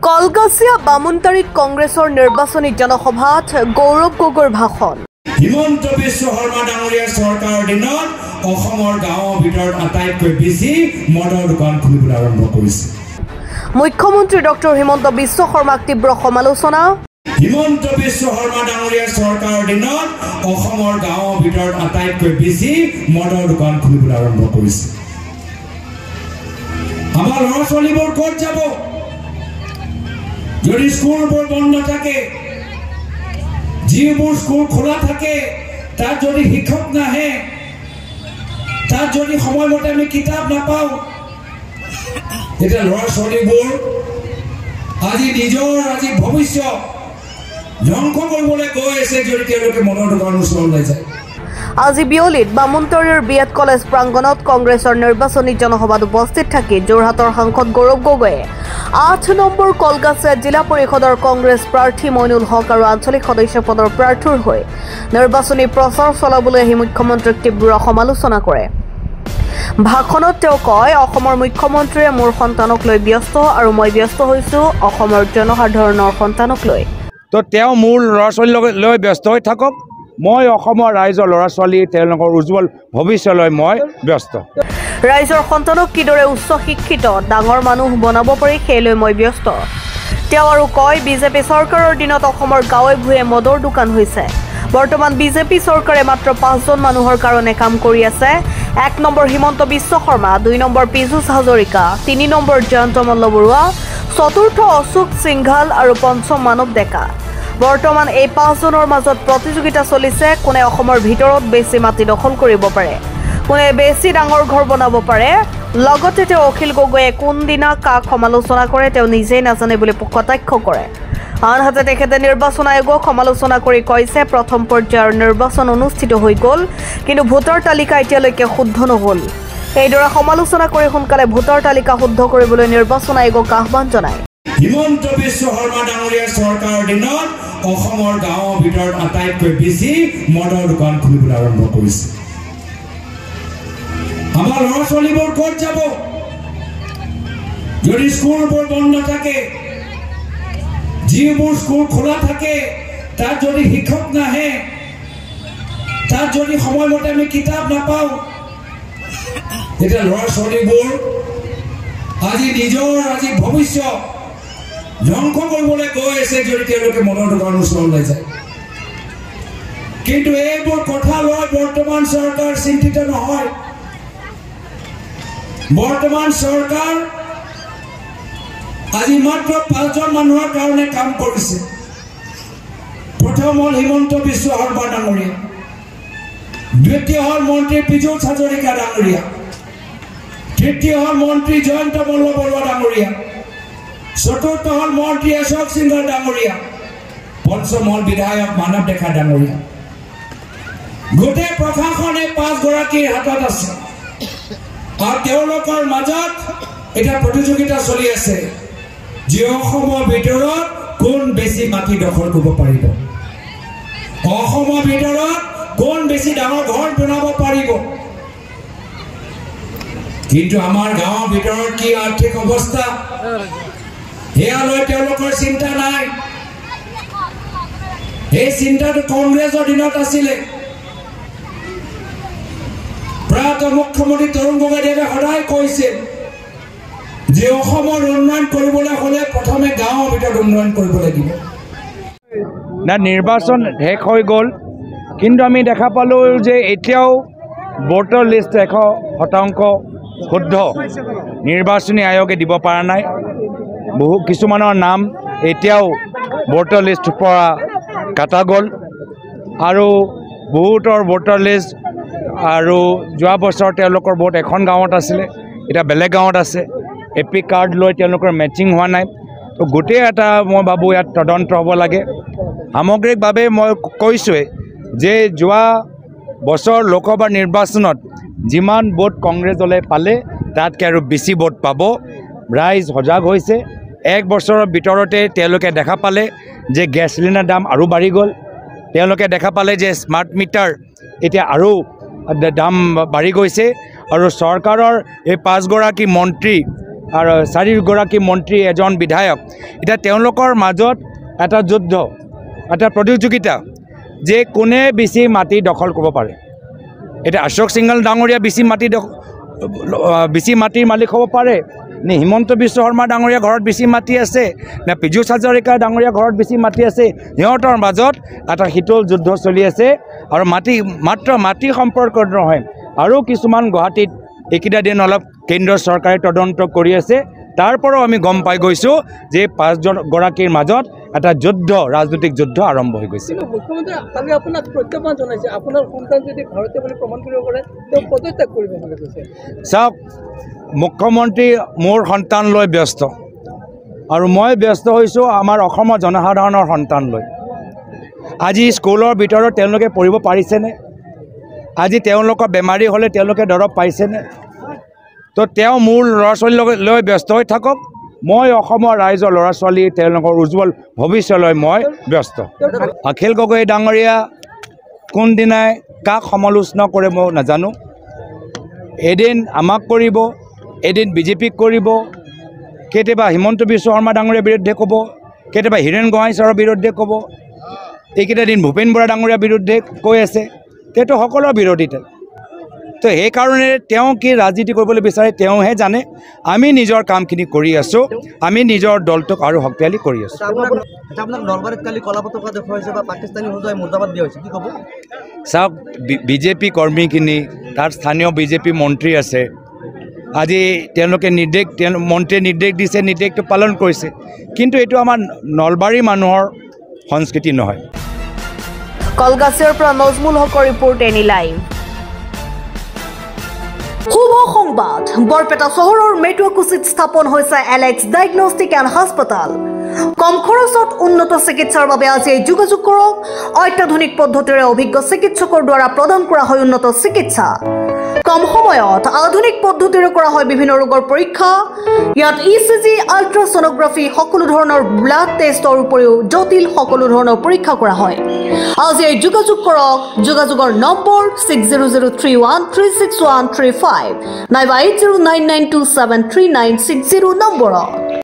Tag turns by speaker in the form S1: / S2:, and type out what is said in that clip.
S1: কলগাছিয়া বামুনতাৰীত কংগ্ৰেছৰ নিৰ্বাচনী জনসভাত গৌৰৱ গগৈৰ ভাষণ।
S2: হিমন্ত বিশ্ব শৰ্মা ডাঙৰীয়া চৰকাৰৰ দিনত অসমৰ গাঁৱৰ ভিতৰত আটাইতকৈ বেছি মদৰ দোকান খুলিবলৈ আৰম্ভ কৰিছে।
S1: মুখ্যমন্ত্ৰী ডক্টৰ হিমন্ত বিশ্ব শৰ্মাক তীব্ৰ সমালোচনা।
S2: হিমন্ত বিশ্ব শৰ্মা ডাঙৰীয়া চৰকাৰৰ দিনত অসমৰ গাঁৱৰ ভিতৰত আটাইতকৈ বেছি মদৰ দোকান খুলিবলৈ আৰম্ভ কৰিছে। আমাৰ ল'ৰা ছোৱালীবোৰ ক'ত যাব? যদি স্কুলবোৰ বন্ধ থাকে, যিবোৰ স্কুল খোলা থাকে তাত যদি শিক্ষক নাহে, তাত যদি সময়মতে আমি কিতাপ নাপাওঁ, তেতিয়া ল'ৰা ছোৱালীবোৰ আজি ভৱিষ্যত ধ্বংস কৰিবলৈ গৈ আছে যদি তেওঁলোকে মদৰ দোকানৰ ওচৰলৈ যায়।
S1: আজি বিয়লিত বামুনতাৰীৰ বিএড কলেজ প্ৰাংগণত কংগ্ৰেছৰ নিৰ্বাচনী জনসভাত উপস্থিত থাকি যোৰহাটৰ সাংসদ গৌৰৱ গগৈয়ে 8 নম্বৰ কলগাছিয়া জিলা পৰিষদৰ কংগ্ৰেছ প্ৰাৰ্থী মইনুল হক আৰু আঞ্চলিক সদস্য পদৰ প্ৰাৰ্থীৰ হৈ নিৰ্বাচনী প্ৰচাৰ চলাবলৈ আহি মুখ্যমন্ত্ৰীক তীব্ৰ সমালোচনা কৰে। ভাষণত তেওঁ কয়, অসমৰ মুখ্যমন্ত্ৰীয়ে মোৰ সন্তানক লৈ ব্যস্ত আৰু মই ব্যস্ত হৈছো অসমৰ জনসাধাৰণৰ সন্তানক লৈ।
S3: তো তেওঁ মোৰ ল'ৰা ছোৱালীক লৈ ব্যস্ত হৈ থাকক, মই অসমৰ ৰাইজৰ ল'ৰা ছোৱালী তেওঁলোকৰ উজ্জ্বল ভৱিষ্যতলৈ মই ব্যস্ত।
S1: ৰাইজৰ সন্তানক কিদৰে উচ্চ শিক্ষিত ডাঙৰ মানুহ বনাব পাৰি সেইলৈ মই ব্যস্ত। তেওঁ আৰু কয়, বিজেপি চৰকাৰৰ দিনত অসমৰ গাঁৱে ভূঞে মদৰ দোকান হৈছে। বৰ্তমান বিজেপি চৰকাৰে মাত্ৰ 5জন মানুহৰ কাৰণে কাম কৰি আছে। 1 number Himanta Biswa Sarma, 2 number Piyush Hazarika, 3 number Jayanta Mallabaruah, 4ৰ্থ Ashok Singhal আৰু 5ম মানৱ ডেকা। বৰ্তমান এই 5জনৰ মাজত প্ৰতিযোগিতা চলিছে, কোনে অসমৰ ভিতৰত বেছি মাটি দখল কৰিব পাৰে, কোনে বেছি ডাঙৰ ঘৰ বনাব পাৰে। লগতে তেওঁ অখিল গগৈয়ে কোনদিনা কাক সমালোচনা কৰে তেওঁ নিজেই নাজানে বুলি কটাক্ষ কৰে। আনহাতে তেখেতে নিৰ্বাচন আয়োগক সমালোচনা কৰি কৈছে, প্ৰথম পৰ্যায়ৰ নিৰ্বাচন অনুষ্ঠিত হৈ গ'ল, কিন্তু ভোটাৰ তালিকা এতিয়ালৈকে শুদ্ধ নহ'ল। এইদৰে সমালোচনা কৰি সোনকালে ভোটাৰ তালিকা শুদ্ধ কৰিবলৈ নিৰ্বাচন আয়োগক আহ্বান জনায়।
S2: হিমন্ত বিশ্ব শৰ্মা ডাঙৰীয়া চৰকাৰৰ দিনত অসমৰ গাঁৱৰ ভিতৰত আটাইতকৈ বেছি মদৰ দোকান খুলিবলৈ আৰম্ভ কৰিছে। আমাৰ ল'ৰা ছোৱালীবোৰ ক'ত যাব? যদি স্কুলবোৰ বন্ধ থাকে, যিবোৰ স্কুল খোলা থাকে তাত যদি শিক্ষক নাহে, তাত যদি সময়মতে আমি কিতাপ নাপাওঁ, তেতিয়া ল'ৰা ছোৱালীবোৰ আজি ভৱিষ্যত ধ্বংস কৰিবলৈ গৈ আছে যদি তেওঁলোকে মদৰ দোকানৰ ওচৰলৈ যায়। কিন্তু এইবোৰ কথা লৈ বৰ্তমান চৰকাৰ চিন্তিত নহয়। বৰ্তমান চৰকাৰ আজি মাত্ৰ 5জন মানুহৰ কাৰণে কাম কৰিছে। প্ৰথম হ'ল হিমন্ত বিশ্ব শৰ্মা ডাঙৰীয়া, দ্বিতীয় হ'ল মন্ত্ৰী পীযুষ হাজৰিকা ডাঙৰীয়া, তৃতীয় হ'ল মন্ত্ৰী জয়ন্ত মল্লবৰুৱা ডাঙৰীয়া, 4ৰ্থ হ'ল মন্ত্ৰী অশোক সিংঘাল ডাঙৰীয়া, 5ম হ'ল বিধায়ক মানৱ ডেকা ডাঙৰীয়া। গোটেই প্ৰশাসনে 5গৰাকীৰ হাতত আছে আৰু তেওঁলোকৰ মাজত এটা প্ৰতিযোগিতা চলি আছে যে অসমৰ ভিতৰত কোন বেছি মাটি দখল কৰিব পাৰিব, অসমৰ ভিতৰত কোন বেছি ডাঙৰ ঘৰ বনাব পাৰিব। কিন্তু আমাৰ গাঁৱৰ ভিতৰত কি আৰ্থিক অৱস্থা সেয়ালৈ তেওঁলোকৰ চিন্তা নাই। এই চিন্তাটো কংগ্ৰেছৰ দিনত আছিলে। প্ৰাক্তন মুখ্যমন্ত্ৰী তৰুণ গগৈদেৱে সদায় কৈছিল যে অসমৰ উন্নয়ন কৰিবলৈ হ'লে প্ৰথমে গাঁৱৰ ভিতৰত উন্নয়ন কৰিব লাগিব।
S3: নিৰ্বাচন শেষ হৈ গ'ল, কিন্তু আমি দেখা পালোঁ যে এতিয়াও ভোটাৰ লিষ্ট 100% শুদ্ধ নিৰ্বাচনী আয়োগে দিব পৰা নাই। কিছুমানৰ নাম এতিয়াও ভোটাৰ লিষ্টৰ পৰা কাটা গ'ল আৰু বহুতৰ ভোটাৰ লিষ্ট আৰু যোৱা বছৰ তেওঁলোকৰ ভোট এখন গাঁৱত আছিলে, এতিয়া বেলেগ গাঁৱত আছে। এপি কাৰ্ড লৈ তেওঁলোকৰ মেচিং হোৱা নাই। তো গোটেই এটা মই ভাবোঁ ইয়াত তদন্ত হ'ব লাগে। সামগ্ৰিকভাৱে মই কৈছোঁৱেই যে যোৱা বছৰ লোকসভা নিৰ্বাচনত যিমান ভোট কংগ্ৰেছ দলে পালে তাতকৈ আৰু বেছি ভোট পাব। ৰাইজ সজাগ হৈছে। 1 বছৰৰ ভিতৰতে তেওঁলোকে দেখা পালে যে গেছ চিলিণ্ডাৰ দাম আৰু বাঢ়ি গ'ল। তেওঁলোকে দেখা পালে যে স্মাৰ্ট মিটাৰ এতিয়া আৰু দাম বাঢ়ি গৈছে আৰু চৰকাৰৰ এই 5গৰাকী মন্ত্ৰী আৰু 4গৰাকী মন্ত্ৰী এজন বিধায়ক এতিয়া তেওঁলোকৰ মাজত এটা যুদ্ধ এটা প্ৰতিযোগিতা যে কোনে বেছি মাটি দখল কৰিব পাৰে এটা অশোক সিংহল ডাঙৰীয়া বেছি মাটিৰ মালিক হ'ব পাৰে নে হিমন্ত বিশ্ব শৰ্মা ডাঙৰীয়া ঘৰত বেছি মাটি আছে নে পীযুষ হাজৰিকা ডাঙৰীয়া ঘৰত বেছি মাটি আছে সিহঁতৰ মাজত এটা শীতল যুদ্ধ চলি আছে আৰু মাত্ৰ মাটি সম্পৰ্কত নহয় আৰু কিছুমান গুৱাহাটীত এইকেইটা দিন অলপ কেন্দ্ৰীয় চৰকাৰে তদন্ত কৰি আছে তাৰপৰাও আমি গম পাই গৈছোঁ যে 5গৰাকীৰ মাজত এটা যুদ্ধ ৰাজনৈতিক যুদ্ধ আৰম্ভ হৈ গৈছে
S4: মুখ্যমন্ত্ৰী কালি আপোনাক প্ৰত্যাহ্বান জনাইছে আপোনাৰ সন্তান যদি ভাৰতীয় বুলি প্ৰমাণ কৰিব পাৰে তেওঁ পদত্যাগ কৰিব বুলি কৈছে
S3: চাওক মুখ্যমন্ত্ৰী মোৰ সন্তান লৈ ব্যস্ত আৰু মই ব্যস্ত হৈছোঁ আমাৰ অসমৰ জনসাধাৰণৰ সন্তান লৈ আজি স্কুলৰ ভিতৰত তেওঁলোকে পঢ়িব পাৰিছেনে আজি তেওঁলোকৰ বেমাৰী হ'লে তেওঁলোকে দৰৱ পাইছেনে তো তেওঁ মোৰ ল'ৰা ছোৱালী লৈ ব্যস্ত হৈ থাকক মই অসমৰ ৰাইজৰ ল'ৰা ছোৱালী তেওঁলোকৰ উজ্জ্বল ভৱিষ্যতলৈ মই ব্যস্ত অখিল গগৈ ডাঙৰীয়া কোনদিনাই কাক সমালোচনা কৰে মই নাজানো এদিন আমাক কৰিব এদিন বিজেপিক কৰিব কেতিয়াবা হিমন্ত বিশ্ব শৰ্মা ডাঙৰীয়াৰ বিৰুদ্ধে ক'ব কেতিয়াবা হীৰেণ গোহাঁই ছাৰৰ বিৰুদ্ধে ক'ব এইকেইটা দিন ভূপেন বৰা ডাঙৰীয়াৰ বিৰুদ্ধে কৈ আছে সেইটো সকলোৰে বিৰোধিতা তো সেইকাৰণে তেওঁ কি ৰাজনীতি কৰিবলৈ বিচাৰে তেওঁহে জানে আমি নিজৰ কামখিনি কৰি আছোঁ আমি নিজৰ দলটোক আৰু শক্তিশালী কৰি আছোঁ
S4: আপোনাক নলবাৰীত কালি কলা পতাকা দেখুৱাইছে বা পাকিস্তানী সজাই মুৰ্দাবাদ দিয়া হৈছে কি ক'ব
S3: চাওক বিজেপি কৰ্মীখিনি তাত স্থানীয় বিজেপি মন্ত্ৰী আছে আজি তেওঁলোকে মন্ত্ৰীয়ে নিৰ্দেশ দিছে নিৰ্দেশটো পালন কৰিছে কিন্তু এইটো আমাৰ নলবাৰী মানুহৰ সংস্কৃতি নহয়
S1: কলগাছিৰ পৰা নজমুল হকৰ ৰিপৰ্ট এনি লাইভ শুভ সংবাদ বৰপেটা চহৰৰ মেটুৱাকুচিত স্থাপন হৈছে এলেক্স ডায়াগনষ্টিক এণ্ড হাস্পাতাল কম খৰচত উন্নত চিকিৎসাৰ বাবে আজি যোগাযোগ কৰক অত্যাধুনিক পদ্ধতিৰে অভিজ্ঞ চিকিৎসকৰ দ্বাৰা প্ৰদান কৰা হয় উন্নত চিকিৎসা কম সময়ত আধুনিক পদ্ধতিৰে কৰা হয় বিভিন্ন ৰোগৰ পৰীক্ষা ইয়াত ইচিজি আল্ট্ৰাছনোগ্ৰাফি সকলো ধৰণৰ ব্লাড টেষ্টৰ উপৰিও জটিল সকলো ধৰণৰ পৰীক্ষা কৰা হয় আজি যোগাযোগ কৰক যোগাযোগৰ নম্বৰ 6003136135 নাইবা 8099273960 নম্বৰত